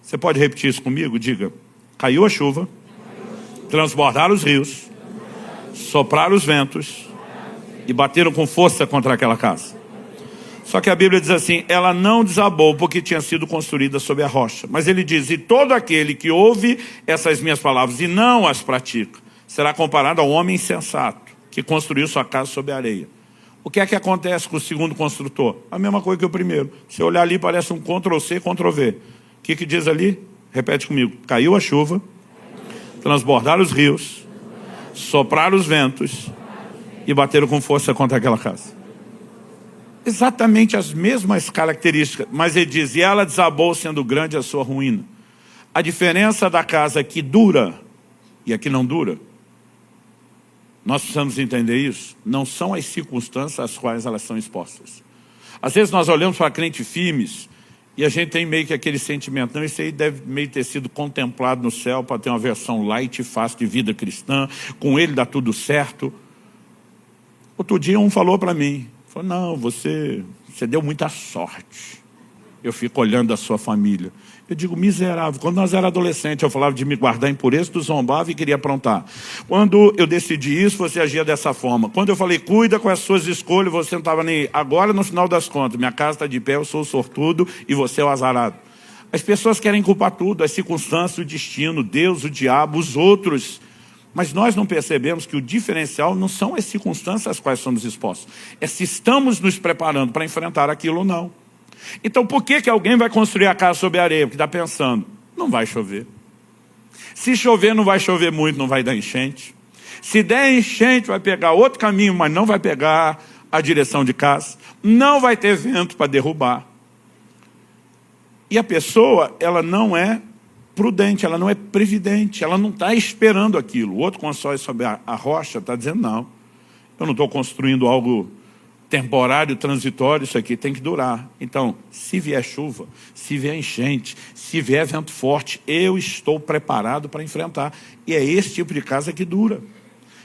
Você pode repetir isso comigo? Diga, caiu a chuva, transbordaram os rios, sopraram os ventos e bateram com força contra aquela casa. Só que a Bíblia diz assim, ela não desabou porque tinha sido construída sobre a rocha. Mas ele diz, e todo aquele que ouve essas minhas palavras e não as pratica, será comparado ao homem insensato, que construiu sua casa sobre a areia. O que é que acontece com o segundo construtor? A mesma coisa que o primeiro. Se olhar ali, parece um Ctrl+C, Ctrl+V. O que diz ali? Repete comigo. Caiu a chuva, transbordaram os rios, sopraram os ventos e bateram com força contra aquela casa. Exatamente as mesmas características, mas ele diz, e ela desabou sendo grande a sua ruína. A diferença da casa que dura e a que não dura, nós precisamos entender isso, não são as circunstâncias às quais elas são expostas. Às vezes nós olhamos para crentes firmes e a gente tem meio que aquele sentimento, não, isso aí deve meio ter sido contemplado no céu para ter uma versão light e fácil de vida cristã, com ele dá tudo certo. Outro dia um falou para mim, falou, não, você deu muita sorte. Eu fico olhando a sua família. Eu digo, miserável. Quando nós éramos adolescentes, eu falava de me guardar em pureza, tu zombava e queria aprontar. Quando eu decidi isso, você agia dessa forma. Quando eu falei, cuida com as suas escolhas, você não estava nem... Agora, no final das contas, minha casa está de pé, eu sou o sortudo e você é o azarado. As pessoas querem culpar tudo, as circunstâncias, o destino, Deus, o diabo, os outros. Mas nós não percebemos que o diferencial não são as circunstâncias às quais somos expostos. É se estamos nos preparando para enfrentar aquilo ou não. Então por que alguém vai construir a casa sobre a areia? Porque está pensando, não vai chover. Se chover, não vai chover muito, não vai dar enchente. Se der enchente, vai pegar outro caminho, mas não vai pegar a direção de casa. Não vai ter vento para derrubar. E a pessoa, ela não é prudente, ela não é previdente, ela não está esperando aquilo. O outro constrói sobre a rocha, está dizendo, não, eu não estou construindo algo temporário, transitório, isso aqui tem que durar. Então, se vier chuva, se vier enchente, se vier vento forte, eu estou preparado para enfrentar. E é esse tipo de casa que dura.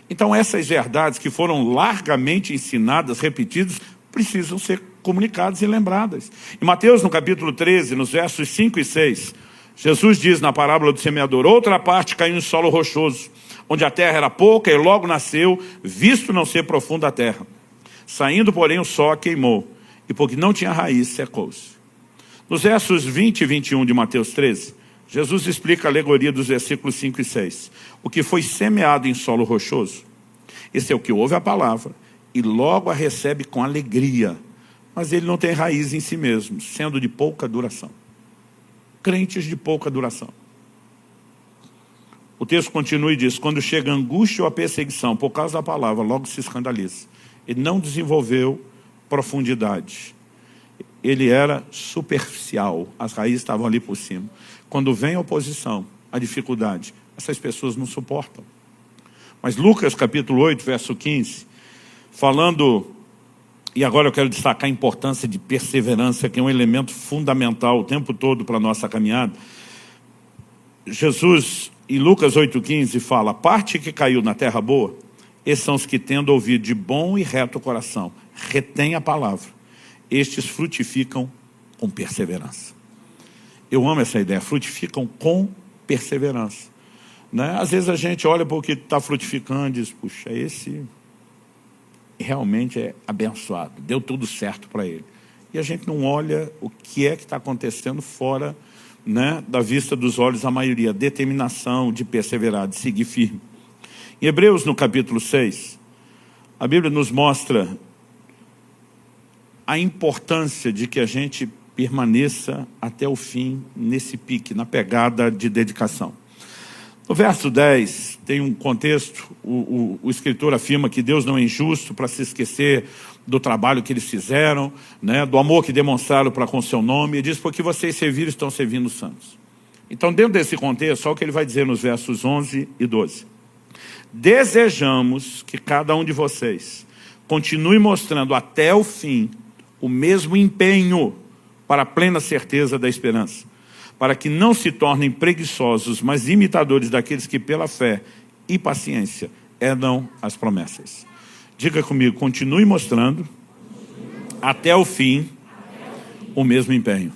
Então, essas verdades que foram largamente ensinadas, repetidas, precisam ser comunicadas e lembradas. Em Mateus, no capítulo 13, nos versos 5 e 6, Jesus diz na parábola do semeador, outra parte caiu em solo rochoso, onde a terra era pouca e logo nasceu, visto não ser profunda a terra. Saindo, porém, o sol a queimou, e porque não tinha raiz, secou-se. Nos versos 20 e 21 de Mateus 13, Jesus explica a alegoria dos versículos 5 e 6. O que foi semeado em solo rochoso, esse é o que ouve a palavra, e logo a recebe com alegria, mas ele não tem raiz em si mesmo, sendo de pouca duração. Crentes de pouca duração. O texto continua e diz, quando chega a angústia ou a perseguição, por causa da palavra, logo se escandaliza. Ele não desenvolveu profundidade. ele era superficial, as raízes estavam ali por cima. Quando vem a oposição, a dificuldade, essas pessoas não suportam. Mas Lucas capítulo 8, verso 15, falando, e agora eu quero destacar a importância de perseverança, que é um elemento fundamental o tempo todo para a nossa caminhada. Jesus, em Lucas 8,15, fala: a parte que caiu na terra boa, esses são os que, tendo ouvido de bom e reto coração, retém a palavra. Estes frutificam com perseverança. Eu amo essa ideia, frutificam com perseverança. Né? Às vezes a gente olha para o que está frutificando e diz: puxa, esse realmente é abençoado, deu tudo certo para ele. E a gente não olha o que é que está acontecendo fora, né, da vista dos olhos, a maioria. Determinação de perseverar, de seguir firme. Em Hebreus, no capítulo 6, a Bíblia nos mostra a importância de que a gente permaneça até o fim nesse pique, na pegada de dedicação. No verso 10, tem um contexto, o escritor afirma que Deus não é injusto para se esquecer do trabalho que eles fizeram, né, do amor que demonstraram para com seu nome, e diz: porque vocês serviram, estão servindo os santos. Então, dentro desse contexto, olha o que ele vai dizer nos versos 11 e 12. Desejamos que cada um de vocês continue mostrando até o fim o mesmo empenho para a plena certeza da esperança, para que não se tornem preguiçosos, mas imitadores daqueles que pela fé e paciência herdam as promessas. Diga comigo: continue mostrando até o fim o mesmo empenho.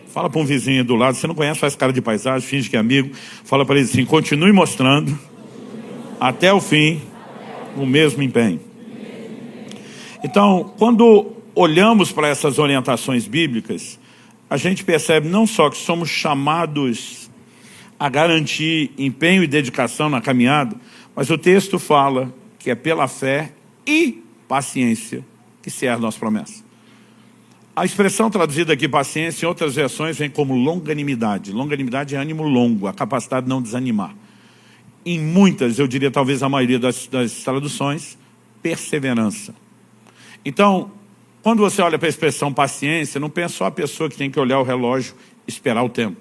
Fala para um vizinho do lado, você não conhece, faz cara de paisagem, finge que é amigo. Fala para ele assim: continue mostrando até o fim o mesmo empenho. Então, quando olhamos para essas orientações bíblicas, a gente percebe não só que somos chamados a garantir empenho e dedicação na caminhada, mas o texto fala que é pela fé e paciência que se herdam as promessas. A expressão traduzida aqui, paciência, em outras versões vem como longanimidade. Longanimidade é ânimo longo, a capacidade de não desanimar. Em muitas, eu diria talvez a maioria das traduções, perseverança. Então, quando você olha para a expressão paciência, não pensa só a pessoa que tem que olhar o relógio e esperar o tempo.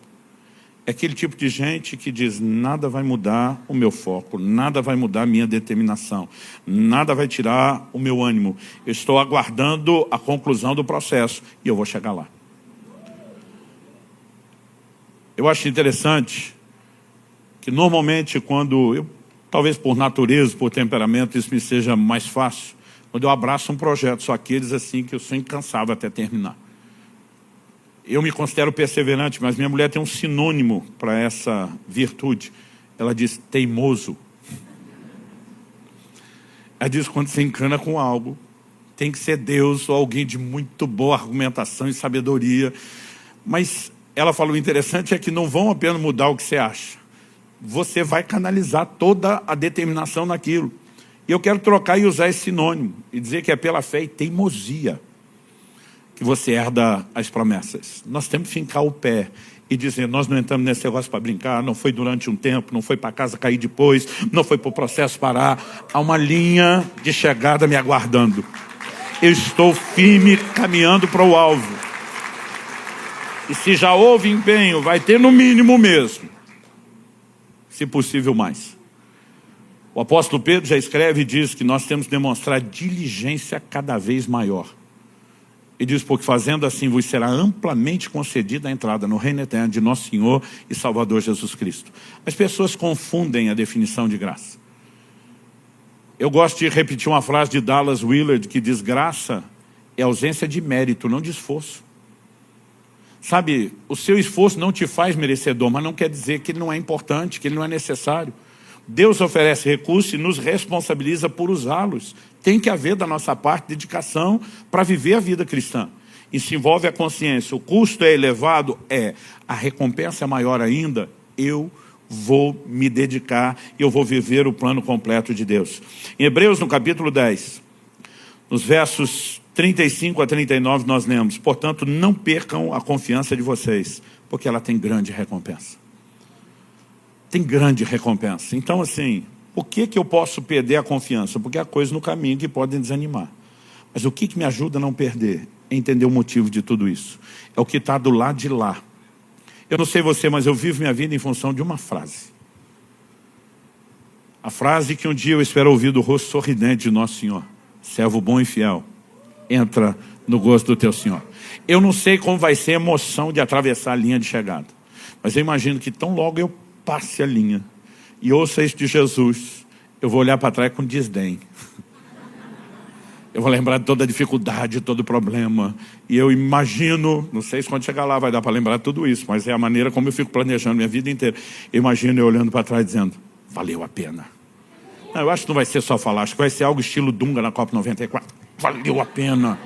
É aquele tipo de gente que diz: nada vai mudar o meu foco, nada vai mudar a minha determinação, nada vai tirar o meu ânimo. Eu estou aguardando a conclusão do processo e eu vou chegar lá. Eu acho interessante que normalmente quando eu, talvez por natureza, por temperamento, isso me seja mais fácil, quando eu abraço um projeto, só aqueles assim que eu sou incansável até terminar. Eu me considero perseverante, mas minha mulher tem um sinônimo para essa virtude. Ela diz: teimoso. Ela diz: quando você encana com algo, tem que ser Deus ou alguém de muito boa argumentação e sabedoria. Mas ela falou: o interessante é que não vão apenas mudar o que você acha. Você vai canalizar toda a determinação naquilo. E eu quero trocar e usar esse sinônimo e dizer que é pela fé e teimosia que você herda as promessas. Nós temos que fincar o pé e dizer: nós não entramos nesse negócio para brincar, não foi durante um tempo, não foi para casa cair depois, não foi para o processo parar. Há uma linha de chegada me aguardando. Eu estou firme caminhando para o alvo. E se já houve empenho, vai ter no mínimo mesmo, se possível mais. O apóstolo Pedro já escreve e diz que nós temos que demonstrar diligência cada vez maior. Ele diz: porque fazendo assim vos será amplamente concedida a entrada no reino eterno de nosso Senhor e Salvador Jesus Cristo. As pessoas confundem a definição de graça. Eu gosto de repetir uma frase de Dallas Willard que diz: graça é ausência de mérito, não de esforço. Sabe, o seu esforço não te faz merecedor, mas não quer dizer que ele não é importante, que ele não é necessário. Deus oferece recursos e nos responsabiliza por usá-los. Tem que haver da nossa parte dedicação para viver a vida cristã. Isso envolve a consciência. O custo é elevado? É. A recompensa é maior ainda? Eu vou me dedicar e eu vou viver o plano completo de Deus. Em Hebreus, no capítulo 10, nos versos 35 a 39, nós lemos: portanto, não percam a confiança de vocês, porque ela tem grande recompensa. Tem grande recompensa. Então, assim, por que eu posso perder a confiança? Porque há coisas no caminho que podem desanimar. Mas o que me ajuda a não perder? é entender o motivo de tudo isso. É o que está do lado de lá. Eu não sei você, mas eu vivo minha vida em função de uma frase. A frase que um dia eu espero ouvir do rosto sorridente de Nosso Senhor. Servo bom e fiel, entra no gosto do teu Senhor. Eu não sei como vai ser a emoção de atravessar a linha de chegada. Mas eu imagino que tão logo eu passe a linha e ouça isso de Jesus, eu vou olhar para trás com desdém. Eu vou lembrar de toda a dificuldade, todo o problema. E eu imagino, não sei se quando chegar lá vai dar para lembrar tudo isso, mas é a maneira como eu fico planejando minha vida inteira. Eu imagino eu olhando para trás dizendo, valeu a pena. Não, eu acho que não vai ser só falar, acho que vai ser algo estilo Dunga na Copa 94. Valeu a pena.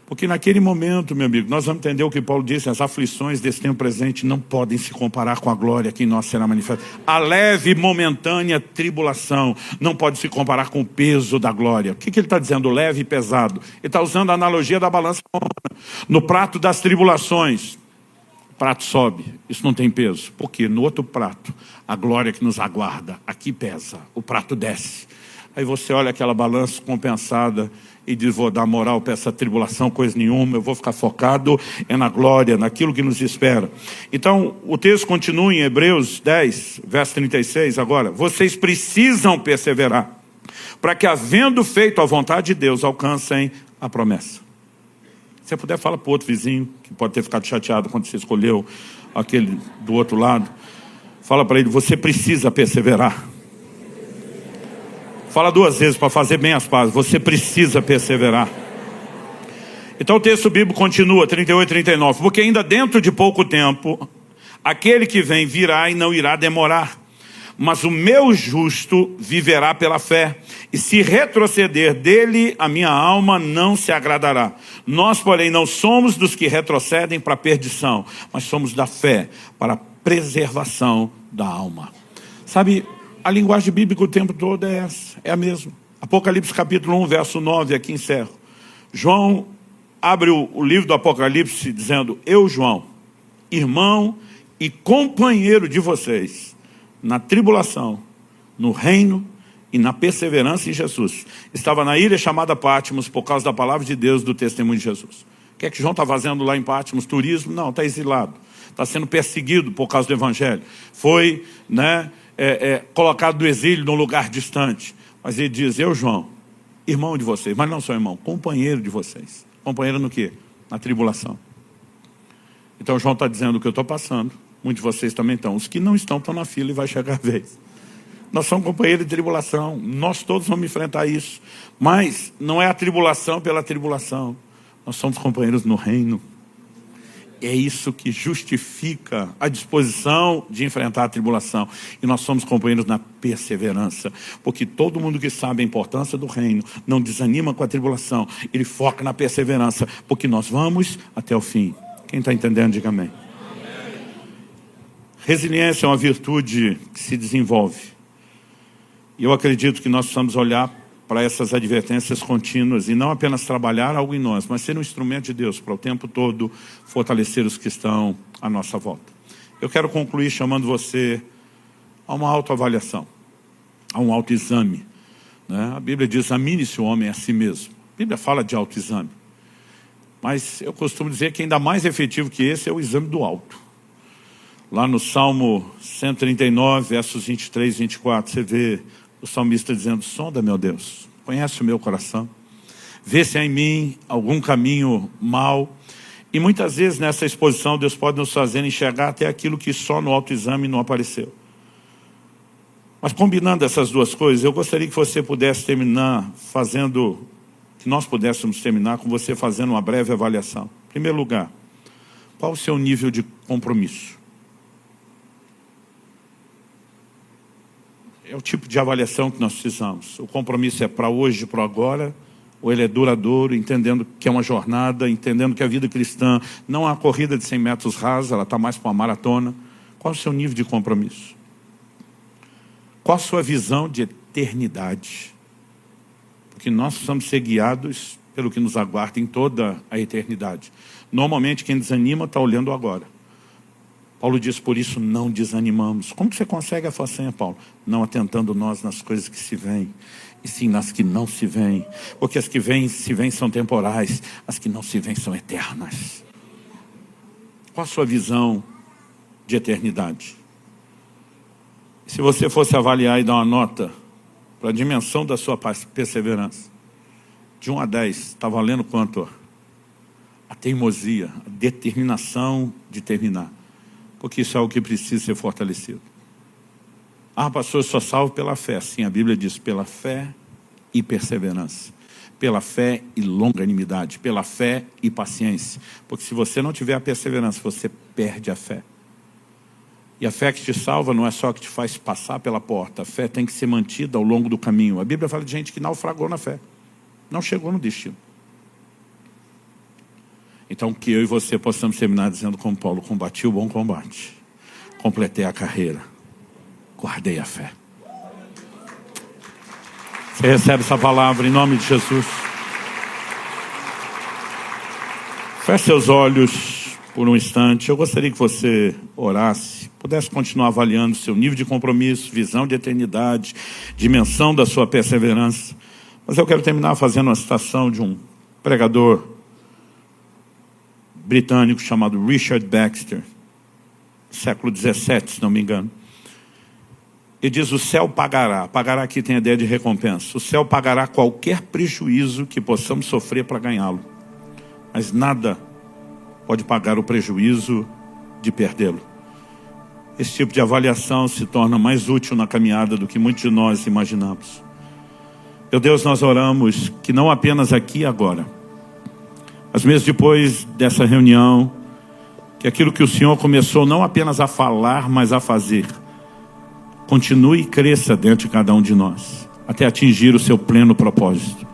Porque naquele momento, meu amigo, nós vamos entender o que Paulo disse, as aflições desse tempo presente não podem se comparar com a glória que em nós será manifesta. A leve e momentânea tribulação não pode se comparar com o peso da glória. O que ele está dizendo? Leve e pesado. Ele está usando a analogia da balança romana. No prato das tribulações, o prato sobe, isso não tem peso. Porque no outro prato, a glória que nos aguarda, aqui pesa, o prato desce. Aí você olha aquela balança compensada e diz, vou dar moral para essa tribulação, coisa nenhuma, eu vou ficar focado na glória, naquilo que nos espera. Então, o texto continua em Hebreus 10, verso 36, agora. Vocês precisam perseverar, para que, havendo feito a vontade de Deus, alcancem a promessa. Se você puder, fala para o outro vizinho, que pode ter ficado chateado quando você escolheu aquele do outro lado. Fala para ele, você precisa perseverar. Fala 2 vezes para fazer bem as pazes. Você precisa perseverar. Então o texto bíblico continua, 38 e 39. Porque ainda dentro de pouco tempo, aquele que vem virá e não irá demorar. Mas o meu justo viverá pela fé. E se retroceder dele, a minha alma não se agradará. Nós, porém, não somos dos que retrocedem para a perdição, mas somos da fé para a preservação da alma. Sabe, a linguagem bíblica o tempo todo é essa, é a mesma. Apocalipse capítulo 1, verso 9, aqui encerro. João abre o livro do Apocalipse dizendo, eu, João, irmão e companheiro de vocês, na tribulação, no reino e na perseverança em Jesus. Estava na ilha chamada Pátimos por causa da palavra de Deus, do testemunho de Jesus. O que é que João está fazendo lá em Pátimos? Turismo? Não, está exilado. Está sendo perseguido por causa do evangelho. Foi, colocado do exílio num lugar distante. Mas ele diz, eu, João, irmão de vocês, mas não sou irmão, companheiro de vocês. Companheiro no quê? Na tribulação. Então João está dizendo o que eu estou passando, muitos de vocês também estão. Os que não estão na fila e vai chegar a vez. Nós somos companheiros de tribulação, nós todos vamos enfrentar isso. Mas não é a tribulação pela tribulação. Nós somos companheiros no reino. É isso que justifica a disposição de enfrentar a tribulação. E nós somos companheiros na perseverança. Porque todo mundo que sabe a importância do reino não desanima com a tribulação. Ele foca na perseverança. Porque nós vamos até o fim. Quem está entendendo, diga amém. Resiliência é uma virtude que se desenvolve. E eu acredito que nós precisamos olhar para essas advertências contínuas e não apenas trabalhar algo em nós, mas ser um instrumento de Deus para o tempo todo fortalecer os que estão à nossa volta. Eu quero concluir chamando você a uma autoavaliação, a um autoexame. A Bíblia diz, examine-se o homem a si mesmo. A Bíblia fala de autoexame. Mas eu costumo dizer que ainda mais efetivo que esse é o exame do alto. Lá no Salmo 139, versos 23 e 24, você vê o salmista dizendo, sonda, meu Deus, conhece o meu coração, vê se há em mim algum caminho mau. E muitas vezes nessa exposição Deus pode nos fazer enxergar até aquilo que só no autoexame não apareceu. Mas combinando essas duas coisas, eu gostaria que você pudesse terminar fazendo, que nós pudéssemos terminar com você fazendo uma breve avaliação. Em primeiro lugar, qual o seu nível de compromisso? É o tipo de avaliação que nós precisamos. O compromisso é para hoje, para agora, ou ele é duradouro, entendendo que é uma jornada, entendendo que a vida cristã não é uma corrida de 100 metros rasa, ela está mais para uma maratona. Qual o seu nível de compromisso? Qual a sua visão de eternidade? Porque nós precisamos ser guiados pelo que nos aguarda em toda a eternidade. Normalmente quem desanima está olhando agora. Paulo diz, por isso não desanimamos. Como que você consegue a façanha, Paulo? Não atentando nós nas coisas que se veem. e sim nas que não se veem. Porque as que se veem são temporais, as que não se veem são eternas. Qual a sua visão de eternidade? Se você fosse avaliar e dar uma nota para a dimensão da sua perseverança, de 1 a 10, está valendo quanto? A teimosia, a determinação de terminar. Porque isso é o que precisa ser fortalecido. Ah, pastor, eu sou salvo pela fé. Sim, a Bíblia diz pela fé e perseverança. Pela fé e longanimidade. Pela fé e paciência. Porque se você não tiver a perseverança, você perde a fé. E a fé que te salva não é só que te faz passar pela porta. A fé tem que ser mantida ao longo do caminho. A Bíblia fala de gente que naufragou na fé. Não chegou no destino. Então que eu e você possamos terminar dizendo como Paulo: combati o bom combate. Completei a carreira. Guardei a fé. Você recebe essa palavra em nome de Jesus. Feche seus olhos por um instante. Eu gostaria que você orasse, pudesse continuar avaliando seu nível de compromisso, visão de eternidade, dimensão da sua perseverança. Mas eu quero terminar fazendo uma citação de um pregador britânico chamado Richard Baxter, século 17, se não me engano. Ele diz: o céu pagará. Pagará aqui tem a ideia de recompensa. O céu pagará qualquer prejuízo que possamos sofrer para ganhá-lo. Mas nada pode pagar o prejuízo de perdê-lo. Esse tipo de avaliação se torna mais útil na caminhada do que muitos de nós imaginamos. Meu Deus, nós oramos que não apenas aqui e agora, mas mesmo depois dessa reunião, que aquilo que o Senhor começou não apenas a falar, mas a fazer, continue e cresça dentro de cada um de nós, até atingir o seu pleno propósito.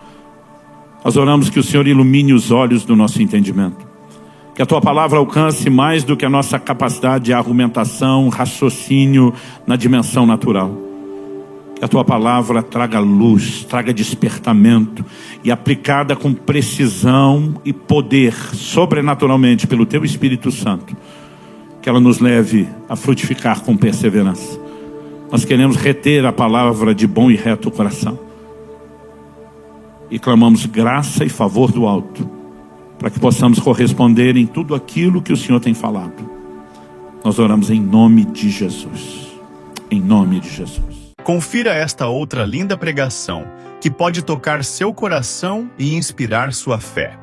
Nós oramos que o Senhor ilumine os olhos do nosso entendimento, que a Tua palavra alcance mais do que a nossa capacidade de argumentação, raciocínio na dimensão natural. Que a Tua palavra traga luz, traga despertamento, e aplicada com precisão e poder, sobrenaturalmente pelo Teu Espírito Santo, que ela nos leve a frutificar com perseverança. Nós queremos reter a palavra de bom e reto coração. E clamamos graça e favor do alto, para que possamos corresponder em tudo aquilo que o Senhor tem falado. Nós oramos em nome de Jesus. Em nome de Jesus. Confira esta outra linda pregação, que pode tocar seu coração e inspirar sua fé.